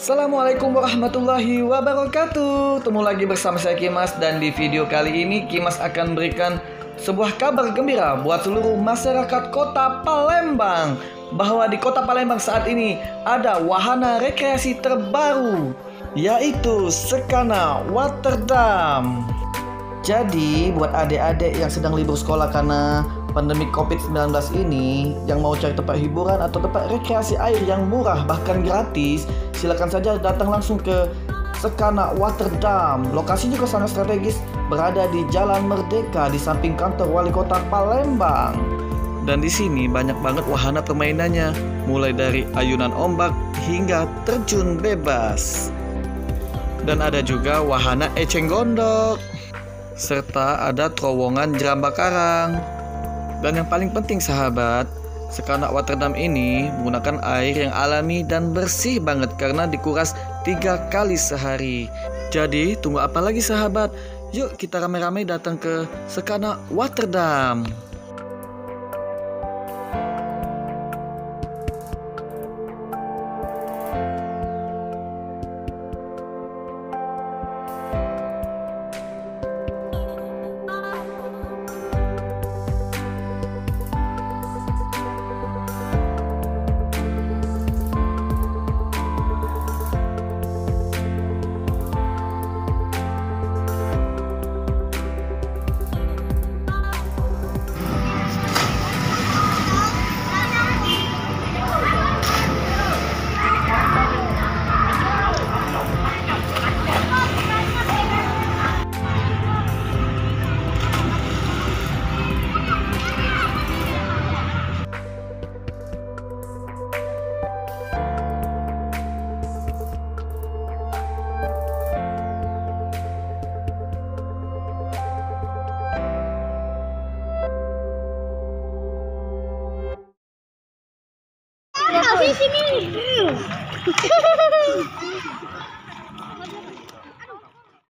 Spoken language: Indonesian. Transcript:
Assalamualaikum warahmatullahi wabarakatuh. Ketemu lagi bersama saya Kimas, dan di video kali ini Kimas akan berikan sebuah kabar gembira buat seluruh masyarakat kota Palembang, bahwa di kota Palembang saat ini ada wahana rekreasi terbaru, yaitu Sekana Waterdam. Jadi buat adik-adik yang sedang libur sekolah karena pandemi COVID-19 ini, yang mau cari tempat hiburan atau tempat rekreasi air yang murah bahkan gratis, silakan saja datang langsung ke Sekana Waterdam. Lokasi juga sangat strategis, berada di Jalan Merdeka di samping kantor Wali Kota Palembang. Dan di sini banyak banget wahana permainannya, mulai dari ayunan ombak hingga terjun bebas. Dan ada juga wahana eceng gondok, serta ada terowongan jerambak karang. Dan yang paling penting sahabat, Sekana Waterdam ini menggunakan air yang alami dan bersih banget karena dikuras 3 kali sehari. Jadi tunggu apa lagi sahabat? Yuk kita rame-rame datang ke Sekana Waterdam. Sini.